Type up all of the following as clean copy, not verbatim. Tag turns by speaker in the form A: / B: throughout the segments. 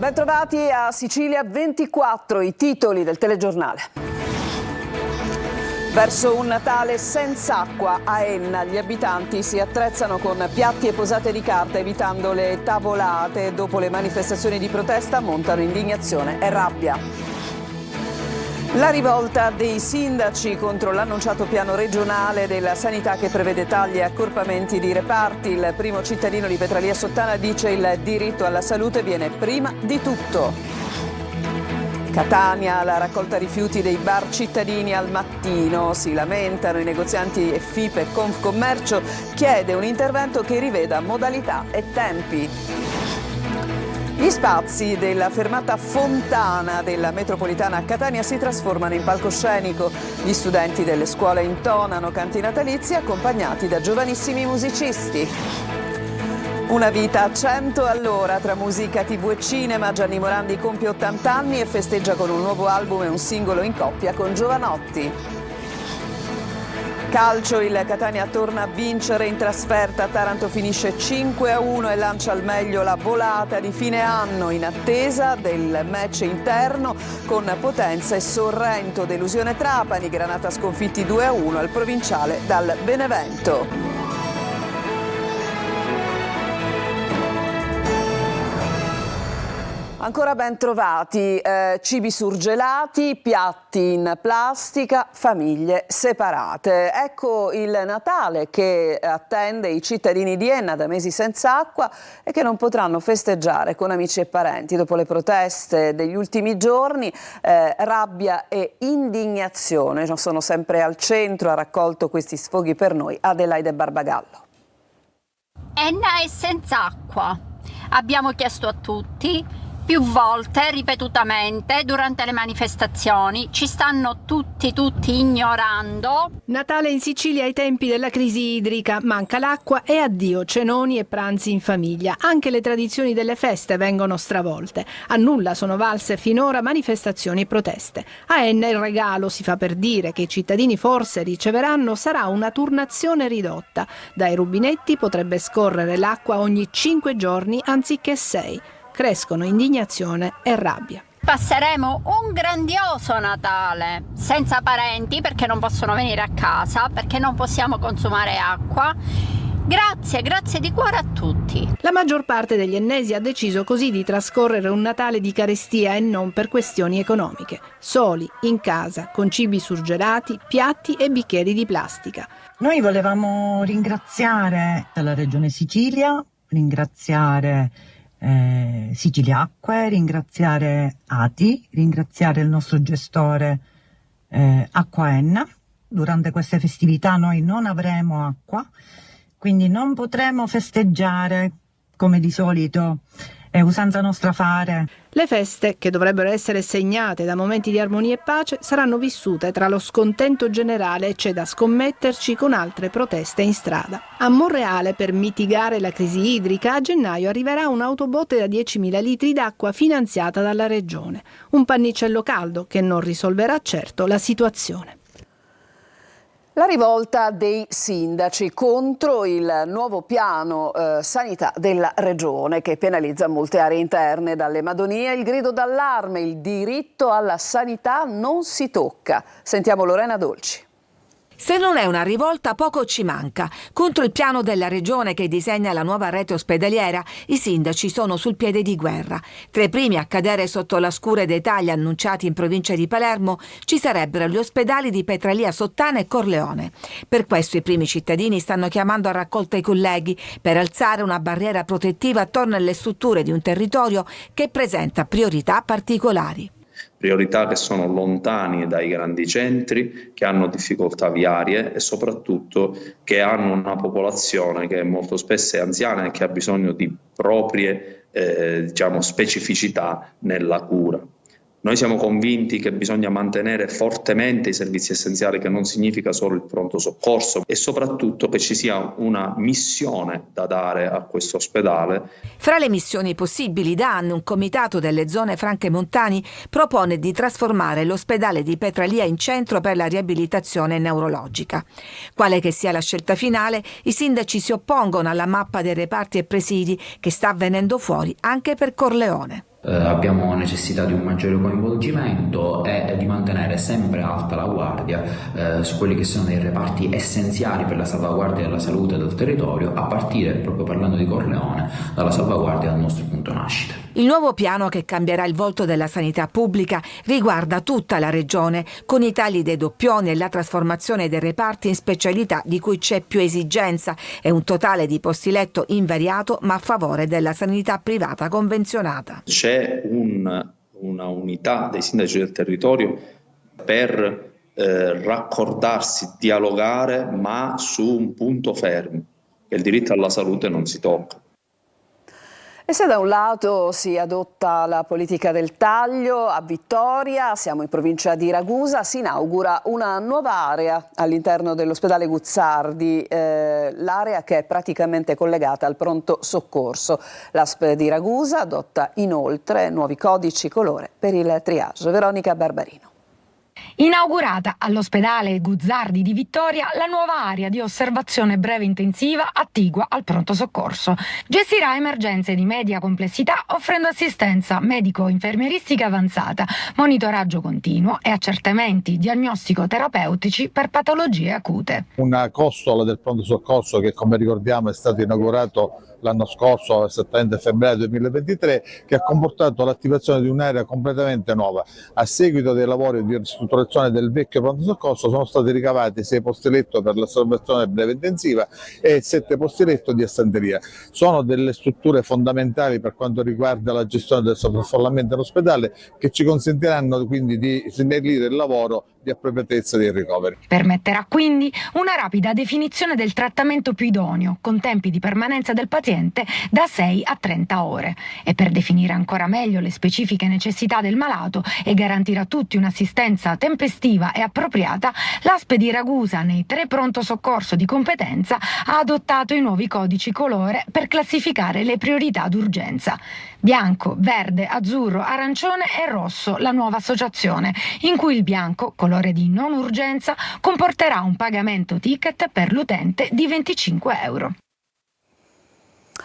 A: Bentrovati a Sicilia 24, i titoli del telegiornale. Verso un Natale senza acqua a Enna, gli abitanti si attrezzano con piatti e posate di carta evitando le tavolate. Dopo le manifestazioni di protesta montano indignazione e rabbia. La rivolta dei sindaci contro l'annunciato piano regionale della sanità che prevede tagli e accorpamenti di reparti. Il primo cittadino di Petralia Sottana dice: il diritto alla salute viene prima di tutto. Catania, la raccolta rifiuti dei bar cittadini al mattino. Si lamentano i negozianti e FIP e Confcommercio chiede un intervento che riveda modalità e tempi. Gli spazi della fermata Fontana della metropolitana a Catania si trasformano in palcoscenico. Gli studenti delle scuole intonano canti natalizi accompagnati da giovanissimi musicisti. Una vita a 100 all'ora tra musica, TV e cinema. Gianni Morandi compie 80 anni e festeggia con un nuovo album e un singolo in coppia con Giovanotti. Calcio, il Catania torna a vincere in trasferta. Taranto finisce 5-1 e lancia al meglio la volata di fine anno in attesa del match interno con Potenza e Sorrento. Delusione Trapani, Granata sconfitti 2-1 al provinciale dal Benevento. Ancora ben trovati, cibi surgelati, piatti in plastica, famiglie separate. Ecco il Natale che attende i cittadini di Enna da mesi senza acqua e che non potranno festeggiare con amici e parenti. Dopo le proteste degli ultimi giorni, rabbia e indignazione sono sempre al centro. Ha raccolto questi sfoghi per noi Adelaide Barbagallo.
B: Enna è senza acqua. Abbiamo chiesto a tutti più volte, ripetutamente, durante le manifestazioni. Ci stanno tutti ignorando.
C: Natale in Sicilia ai tempi della crisi idrica, manca l'acqua e addio cenoni e pranzi in famiglia. Anche le tradizioni delle feste vengono stravolte. A nulla sono valse finora manifestazioni e proteste. A Enna il regalo, si fa per dire, che i cittadini forse riceveranno sarà una turnazione ridotta. Dai rubinetti potrebbe scorrere l'acqua ogni 5 giorni anziché 6. Crescono indignazione e rabbia.
B: Passeremo un grandioso Natale senza parenti perché non possono venire a casa, perché non possiamo consumare acqua. Grazie di cuore a tutti.
C: La maggior parte degli ennesi ha deciso così di trascorrere un Natale di carestia e non per questioni economiche. Soli, in casa, con cibi surgelati, piatti e bicchieri di plastica.
D: Noi volevamo ringraziare la Regione Sicilia, ringraziare Sicilia Acque, ringraziare ATI, ringraziare il nostro gestore Acqua Enna. Durante queste festività noi non avremo acqua, quindi non potremo festeggiare come di solito, è usanza nostra fare.
C: Le feste, che dovrebbero essere segnate da momenti di armonia e pace, saranno vissute tra lo scontento generale e c'è da scommetterci con altre proteste in strada. A Monreale, per mitigare la crisi idrica, a gennaio arriverà un'autobotte da 10.000 litri d'acqua finanziata dalla Regione. Un pannicello caldo che non risolverà certo la situazione.
A: La rivolta dei sindaci contro il nuovo piano sanità della regione che penalizza molte aree interne, dalle Madonie, il grido d'allarme: il diritto alla sanità non si tocca. Sentiamo Lorena Dolci.
E: Se non è una rivolta, poco ci manca. Contro il piano della regione che disegna la nuova rete ospedaliera, i sindaci sono sul piede di guerra. Tra i primi a cadere sotto la scure dei tagli annunciati in provincia di Palermo ci sarebbero gli ospedali di Petralia Sottana e Corleone. Per questo i primi cittadini stanno chiamando a raccolta i colleghi per alzare una barriera protettiva attorno alle strutture di un territorio che presenta priorità particolari.
F: Priorità che sono lontani dai grandi centri, che hanno difficoltà viarie e soprattutto che hanno una popolazione che molto spesso è anziana e che ha bisogno di proprie specificità nella cura. Noi siamo convinti che bisogna mantenere fortemente i servizi essenziali, che non significa solo il pronto soccorso, e soprattutto che ci sia una missione da dare a questo ospedale.
E: Fra le missioni possibili da anni, un comitato delle zone franche montane propone di trasformare l'ospedale di Petralia in centro per la riabilitazione neurologica. Quale che sia la scelta finale, i sindaci si oppongono alla mappa dei reparti e presidi che sta venendo fuori anche per Corleone.
G: Abbiamo necessità di un maggiore coinvolgimento e di mantenere sempre alta la guardia su quelli che sono dei reparti essenziali per la salvaguardia della salute del territorio, a partire, proprio parlando di Corleone, dalla salvaguardia del nostro punto nascita.
E: Il nuovo piano, che cambierà il volto della sanità pubblica, riguarda tutta la regione, con i tagli dei doppioni e la trasformazione dei reparti in specialità di cui c'è più esigenza e un totale di posti letto invariato, ma a favore della sanità privata convenzionata.
F: C'è una unità dei sindaci del territorio per raccordarsi, dialogare, ma su un punto fermo, che il diritto alla salute non si tocca.
A: E se da un lato si adotta la politica del taglio, a Vittoria, siamo in provincia di Ragusa, si inaugura una nuova area all'interno dell'ospedale Guzzardi, l'area che è praticamente collegata al pronto soccorso. L'ASP di Ragusa adotta inoltre nuovi codici colore per il triage. Veronica Barbarino.
H: Inaugurata all'ospedale Guzzardi di Vittoria la nuova area di osservazione breve intensiva attigua al pronto soccorso. Gestirà emergenze di media complessità offrendo assistenza medico-infermieristica avanzata, monitoraggio continuo e accertamenti diagnostico-terapeutici per patologie acute.
I: Una costola del pronto soccorso che, come ricordiamo, è stato inaugurato l'anno scorso, esattamente febbraio 2023, che ha comportato l'attivazione di un'area completamente nuova. A seguito dei lavori di ristrutturazione del vecchio pronto soccorso sono stati ricavati 6 posti letto per l'osservazione breve intensiva e 7 posti letto di assenteria. Sono delle strutture fondamentali per quanto riguarda la gestione del sovraffollamento in ospedale, che ci consentiranno quindi di snellire il lavoro di appropriatezza dei ricoveri.
H: Permetterà quindi una rapida definizione del trattamento più idoneo, con tempi di permanenza del paziente da 6 a 30 ore. E per definire ancora meglio le specifiche necessità del malato e garantire a tutti un'assistenza tempestiva e appropriata, l'ASP di Ragusa, nei 3 pronto soccorso di competenza, ha adottato i nuovi codici colore per classificare le priorità d'urgenza. Bianco, verde, azzurro, arancione e rosso, la nuova associazione, in cui il bianco, colore di non urgenza, comporterà un pagamento ticket per l'utente di 25 euro.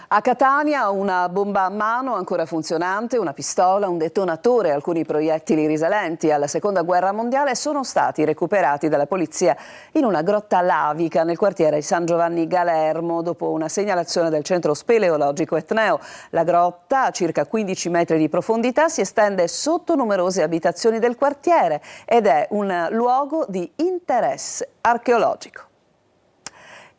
A: A Catania una bomba a mano ancora funzionante, una pistola, un detonatore e alcuni proiettili risalenti alla Seconda Guerra Mondiale sono stati recuperati dalla polizia in una grotta lavica nel quartiere San Giovanni Galermo dopo una segnalazione del centro speleologico etneo. La grotta, a circa 15 metri di profondità, si estende sotto numerose abitazioni del quartiere ed è un luogo di interesse archeologico.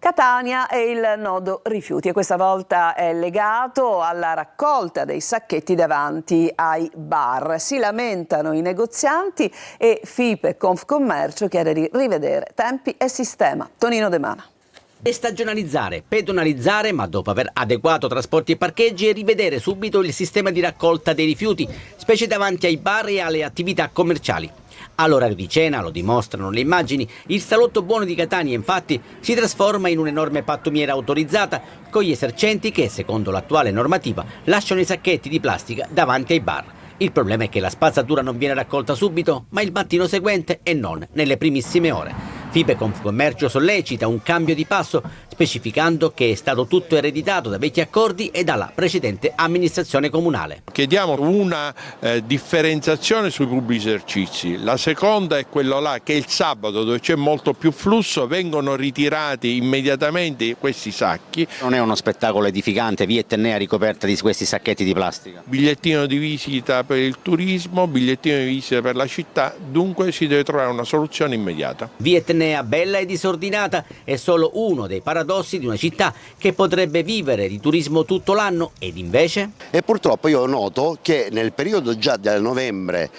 A: Catania è il nodo rifiuti e questa volta è legato alla raccolta dei sacchetti davanti ai bar. Si lamentano i negozianti e FIPE Confcommercio chiede di rivedere tempi e sistema. Tonino De Mana.
J: Stagionalizzare, pedonalizzare, ma dopo aver adeguato trasporti e parcheggi, e rivedere subito il sistema di raccolta dei rifiuti, specie davanti ai bar e alle attività commerciali. All'orario di cena, lo dimostrano le immagini, il salotto buono di Catania infatti si trasforma in un'enorme pattumiera autorizzata con gli esercenti che, secondo l'attuale normativa, lasciano i sacchetti di plastica davanti ai bar. Il problema è che la spazzatura non viene raccolta subito, ma il mattino seguente e non nelle primissime ore. FIPE Confcommercio sollecita un cambio di passo, specificando che è stato tutto ereditato da vecchi accordi e dalla precedente amministrazione comunale.
K: Chiediamo una differenziazione sui pubblici esercizi. La seconda è quello là che il sabato, dove c'è molto più flusso, vengono ritirati immediatamente questi sacchi.
L: Non è uno spettacolo edificante, via Etnea ricoperta di questi sacchetti di plastica.
K: Bigliettino di visita per il turismo, bigliettino di visita per la città, dunque si deve trovare una soluzione immediata.
J: Via Etnea, bella e disordinata, è solo uno dei paradossi di una città che potrebbe vivere di turismo tutto l'anno ed invece?
M: E purtroppo io noto che nel periodo già da novembre,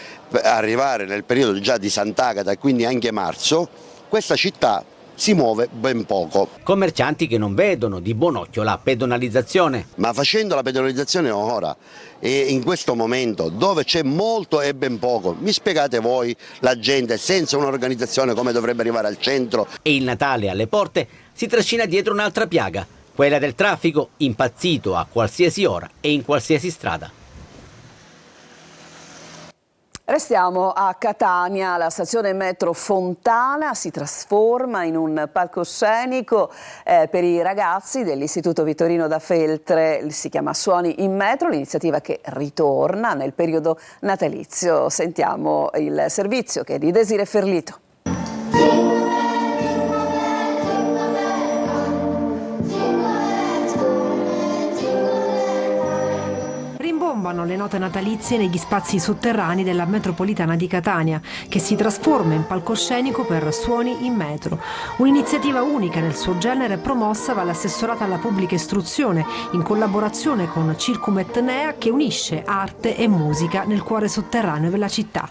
M: arrivare nel periodo già di Sant'Agata, quindi anche marzo, questa città si muove ben poco.
J: Commercianti che non vedono di buon occhio la pedonalizzazione.
M: Ma facendo la pedonalizzazione ora e in questo momento dove c'è molto e ben poco, mi spiegate voi, la gente senza un'organizzazione come dovrebbe arrivare al centro?
J: E il Natale alle porte si trascina dietro un'altra piaga, quella del traffico impazzito a qualsiasi ora e in qualsiasi strada.
A: Restiamo a Catania, la stazione metro Fontana si trasforma in un palcoscenico per i ragazzi dell'Istituto Vittorino da Feltre, si chiama Suoni in Metro, l'iniziativa che ritorna nel periodo natalizio. Sentiamo il servizio che è di Desire Ferlito.
N: Rimbombano le note natalizie negli spazi sotterranei della metropolitana di Catania, che si trasforma in palcoscenico per Suoni in Metro. Un'iniziativa unica nel suo genere promossa dall'assessorato alla pubblica istruzione in collaborazione con Circum Etnea, che unisce arte e musica nel cuore sotterraneo della città.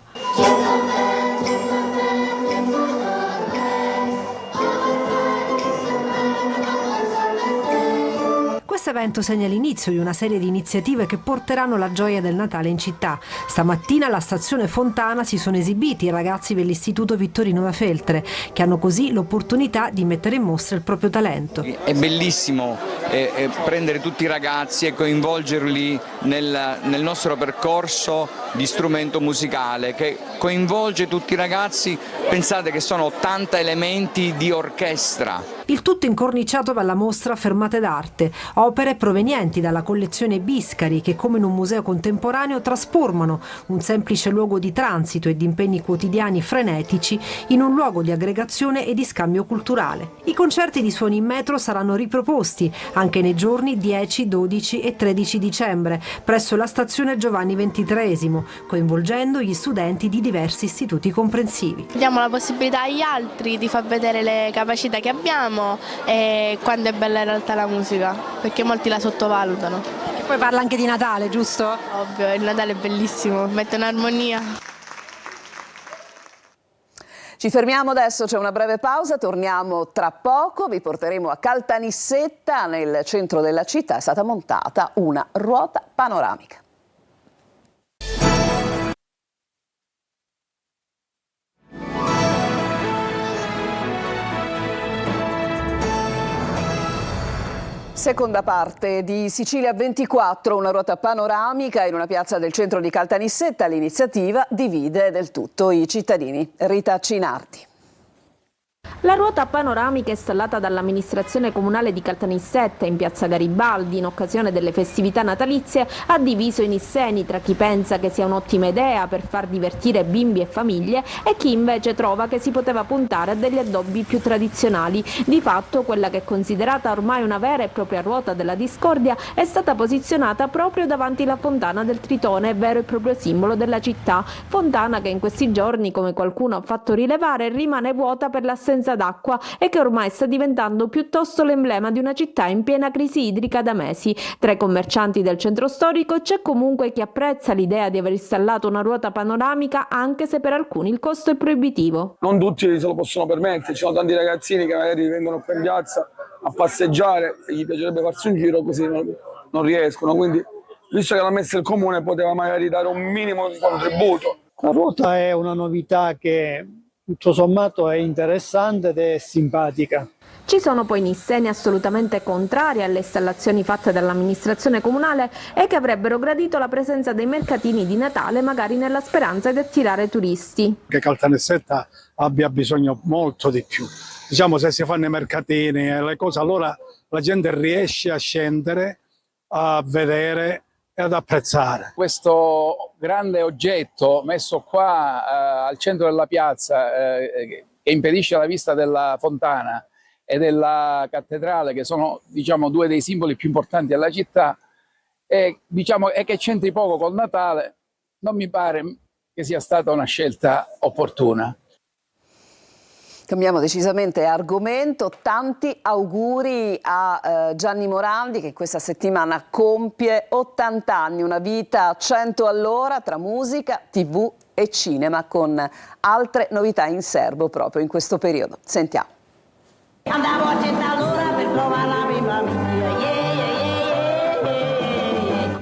N: Questo evento segna l'inizio di una serie di iniziative che porteranno la gioia del Natale in città. Stamattina alla stazione Fontana si sono esibiti i ragazzi dell'Istituto Vittorino da Feltre, che hanno così l'opportunità di mettere in mostra il proprio talento.
O: È bellissimo prendere tutti i ragazzi e coinvolgerli nel nostro percorso di strumento musicale, che coinvolge tutti i ragazzi. Pensate che sono 80 elementi di orchestra.
N: Il tutto incorniciato dalla mostra Fermate d'Arte, opere provenienti dalla collezione Biscari che, come in un museo contemporaneo, trasformano un semplice luogo di transito e di impegni quotidiani frenetici in un luogo di aggregazione e di scambio culturale. I concerti di Suoni in Metro saranno riproposti anche nei giorni 10, 12 e 13 dicembre presso la stazione Giovanni XXIII, coinvolgendo gli studenti di diversi istituti comprensivi.
P: Diamo la possibilità agli altri di far vedere le capacità che abbiamo e quanto è bella in realtà la musica, perché molti la sottovalutano.
N: E poi parla anche di Natale, giusto?
P: Ovvio, il Natale è bellissimo, mette un'armonia.
A: Ci fermiamo adesso, c'è una breve pausa, torniamo tra poco, vi porteremo a Caltanissetta, nel centro della città è stata montata una ruota panoramica. Seconda parte di Sicilia 24, una ruota panoramica in una piazza del centro di Caltanissetta. L'iniziativa divide del tutto i cittadini. Rita Cinardi.
Q: La ruota panoramica installata dall'amministrazione comunale di Caltanissetta in piazza Garibaldi in occasione delle festività natalizie ha diviso i nisseni tra chi pensa che sia un'ottima idea per far divertire bimbi e famiglie e chi invece trova che si poteva puntare a degli addobbi più tradizionali. Di fatto quella che è considerata ormai una vera e propria ruota della discordia è stata posizionata proprio davanti alla fontana del Tritone, vero e proprio simbolo della città. Fontana che in questi giorni, come qualcuno ha fatto rilevare, rimane vuota per l'assenza d'acqua e che ormai sta diventando piuttosto l'emblema di una città in piena crisi idrica da mesi. Tra i commercianti del centro storico c'è comunque chi apprezza l'idea di aver installato una ruota panoramica, anche se per alcuni il costo è proibitivo.
R: Non tutti se lo possono permettere, ci sono tanti ragazzini che magari vengono qua in piazza a passeggiare e gli piacerebbe farsi un giro, così non riescono, quindi visto che l'ha messa il comune poteva magari dare un minimo di contributo.
S: La ruota è una novità che tutto sommato è interessante ed è simpatica.
Q: Ci sono poi nisseni assolutamente contrari alle installazioni fatte dall'amministrazione comunale e che avrebbero gradito la presenza dei mercatini di Natale, magari nella speranza di attirare turisti.
S: Che Caltanissetta abbia bisogno molto di più. Diciamo, se si fanno i mercatini e le cose, allora la gente riesce a scendere, a vedere e ad apprezzare.
T: Questo grande oggetto messo qua al centro della piazza che impedisce la vista della fontana e della cattedrale, che sono, diciamo, due dei simboli più importanti della città, e che c'entri poco col Natale, non mi pare che sia stata una scelta opportuna.
A: Cambiamo decisamente argomento. Tanti auguri a Gianni Morandi, che questa settimana compie 80 anni, una vita a 100 all'ora tra musica, TV e cinema, con altre novità in serbo proprio in questo periodo. Sentiamo.
U: Andavo a città allora per trovare la mia famiglia.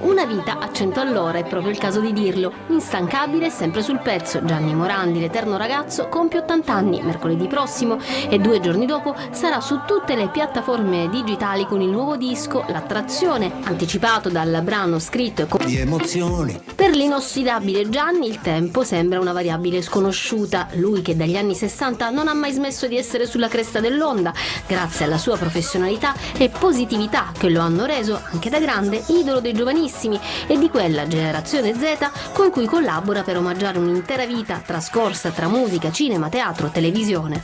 V: Una vita a
B: 100 all'ora, è proprio il caso di dirlo. Instancabile e sempre sul pezzo, Gianni Morandi, l'eterno ragazzo, compie 80 anni mercoledì prossimo e 2 giorni dopo sarà su tutte le piattaforme digitali con il nuovo disco L'attrazione, anticipato dal brano scritto e di emozioni. Per l'inossidabile Gianni il tempo sembra una variabile sconosciuta. Lui che dagli anni 60 non ha mai smesso di essere sulla cresta dell'onda, grazie alla sua professionalità e positività che lo hanno reso anche da grande idolo dei giovanissimi e di quella generazione Z con cui collabora per omaggiare un'intera vita trascorsa tra musica, cinema, teatro, televisione.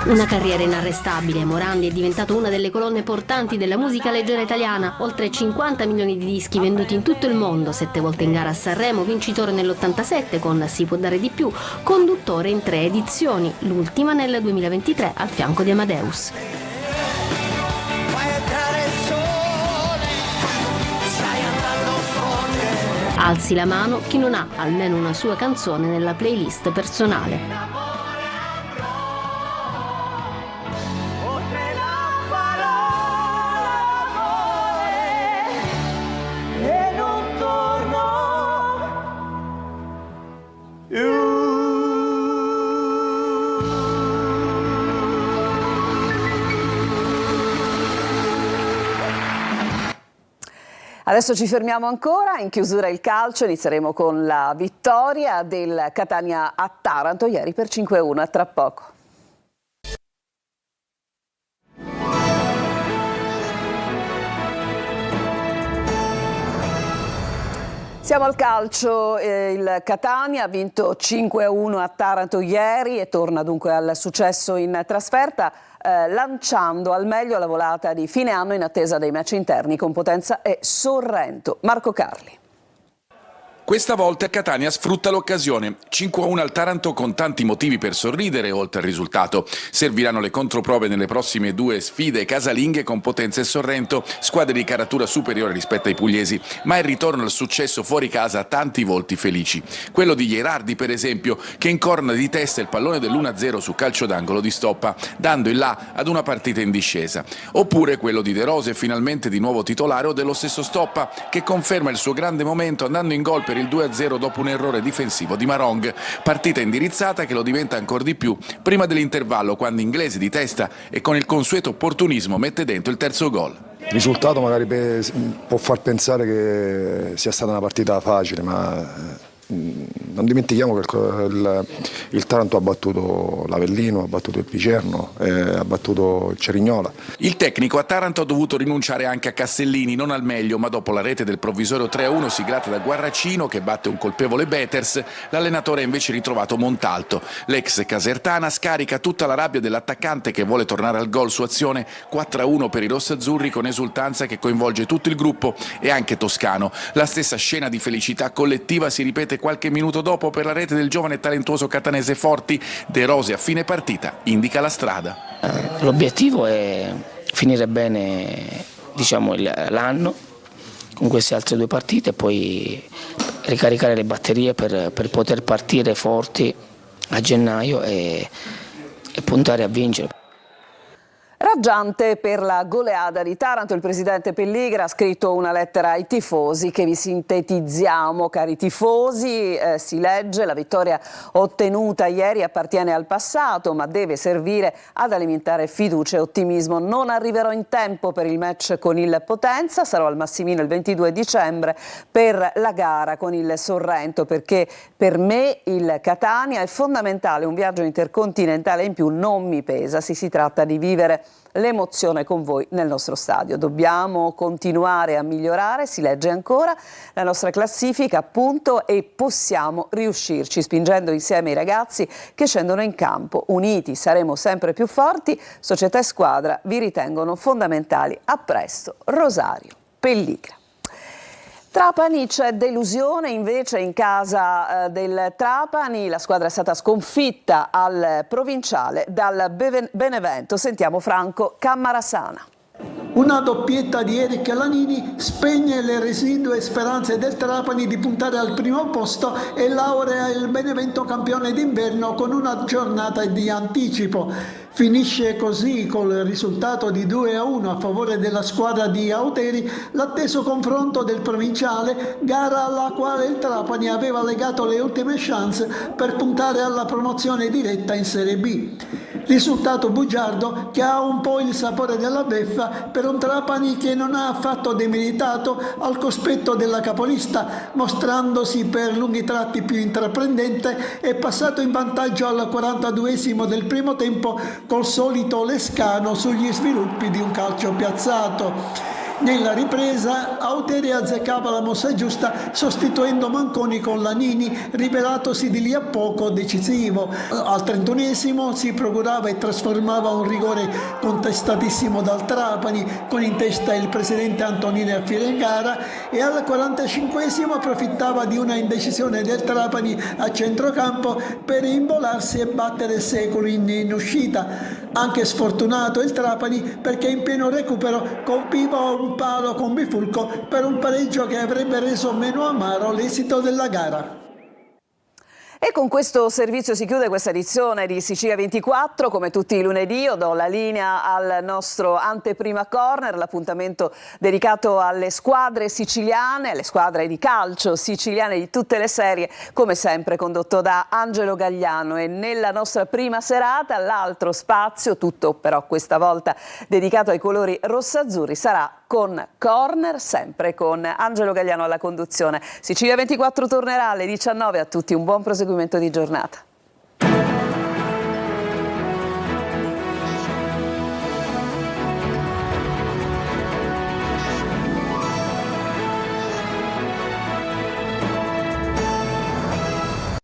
B: Una carriera inarrestabile, Morandi è diventato una delle colonne portanti della musica leggera italiana, oltre 50 milioni di dischi venduti in tutto il mondo, 7 volte in gara a Sanremo, vincitore nell'87 con Si può dare di più, conduttore in 3 edizioni, l'ultima nel 2023 al fianco di Amadeus. Alzi la mano chi non ha almeno una sua canzone nella playlist personale.
A: Adesso ci fermiamo ancora, in chiusura il calcio, inizieremo con la vittoria del Catania a Taranto ieri per 5-1, a tra poco. Siamo al calcio, il Catania ha vinto 5-1 a Taranto ieri e torna dunque al successo in trasferta, lanciando al meglio la volata di fine anno in attesa dei match interni con Potenza e Sorrento. Marco Carli.
V: Questa volta Catania sfrutta l'occasione. 5-1 al Taranto con tanti motivi per sorridere oltre al risultato. Serviranno le controprove nelle prossime 2 sfide casalinghe con Potenza e Sorrento, squadre di caratura superiore rispetto ai pugliesi, ma il ritorno al successo fuori casa ha tanti volti felici. Quello di Gherardi, per esempio, che incorna di testa il pallone dell'1-0 su calcio d'angolo di Stoppa, dando il là ad una partita in discesa. Oppure quello di De Rose, finalmente di nuovo titolare, o dello stesso Stoppa, che conferma il suo grande momento andando in gol per il 2-0 dopo un errore difensivo di Marong, partita indirizzata che lo diventa ancora di più prima dell'intervallo, quando Inglese di testa e con il consueto opportunismo mette dentro il terzo gol.
W: Il risultato magari può far pensare che sia stata una partita facile, ma non dimentichiamo che il Taranto ha battuto l'Avellino, ha battuto il Picerno, ha battuto il Cerignola.
V: Il tecnico a Taranto ha dovuto rinunciare anche a Castellini, non al meglio, ma dopo la rete del provvisorio 3-1 siglata da Guarracino che batte un colpevole Beters, l'allenatore ha invece ritrovato Montalto. L'ex Casertana scarica tutta la rabbia dell'attaccante che vuole tornare al gol su azione, 4-1 per i rossazzurri con esultanza che coinvolge tutto il gruppo e anche Toscano. La stessa scena di felicità collettiva si ripete qualche minuto dopo per la rete del giovane e talentuoso catanese Forti. De Rose a fine partita indica la strada.
X: L'obiettivo è finire bene, diciamo, l'anno con queste altre 2 partite e poi ricaricare le batterie per poter partire forti a gennaio e puntare a vincere.
A: Raggiante per la goleada di Taranto, il presidente Pelligra ha scritto una lettera ai tifosi che vi sintetizziamo, cari tifosi, si legge: la vittoria ottenuta ieri appartiene al passato ma deve servire ad alimentare fiducia e ottimismo. Non arriverò in tempo per il match con il Potenza, sarò al Massimino il 22 dicembre per la gara con il Sorrento, perché per me il Catania è fondamentale, un viaggio intercontinentale in più non mi pesa, si tratta di vivere l'emozione con voi nel nostro stadio. Dobbiamo continuare a migliorare, si legge ancora, la nostra classifica appunto, e possiamo riuscirci spingendo insieme i ragazzi che scendono in campo. Uniti saremo sempre più forti, società e squadra vi ritengono fondamentali. A presto, Rosario Pelligra. Trapani, c'è delusione invece in casa del Trapani, la squadra è stata sconfitta al provinciale dal Benevento. Sentiamo Franco Cammarasana.
C: Una doppietta di Eric Lanini spegne le residue speranze del Trapani di puntare al primo posto e laurea il Benevento campione d'inverno con una giornata di anticipo. Finisce così col risultato di 2-1 a favore della squadra di Auteri l'atteso confronto del provinciale, gara alla quale il Trapani aveva legato le ultime chance per puntare alla promozione diretta in Serie B. Risultato bugiardo che ha un po' il sapore della beffa per un Trapani che non ha affatto demeritato al cospetto della capolista, mostrandosi per lunghi tratti più intraprendente, è passato in vantaggio al 42esimo del primo tempo col solito Lescano sugli sviluppi di un calcio piazzato. Nella ripresa Auteri azzeccava la mossa giusta sostituendo Manconi con Lanini, rivelatosi di lì a poco decisivo. Al 31esimo si procurava e trasformava un rigore contestatissimo dal Trapani, con in testa il presidente Antonini a fine gara, e al 45esimo approfittava di una indecisione del Trapani a centrocampo per imbolarsi e battere Secoli in uscita. Anche sfortunato il Trapani perché in pieno recupero colpiva un palo con bifulco per un pareggio che avrebbe reso meno amaro l'esito della gara.
A: E con questo servizio si chiude questa edizione di Sicilia 24. Come tutti i lunedì io do la linea al nostro anteprima corner, l'appuntamento dedicato alle squadre siciliane, alle squadre di calcio siciliane di tutte le serie, come sempre condotto da Angelo Gagliano. E nella nostra prima serata l'altro spazio, tutto però questa volta dedicato ai colori rossazzurri, sarà con Corner, sempre con Angelo Gagliano alla conduzione. Sicilia 24 tornerà alle 19, a tutti un buon proseguimento di giornata.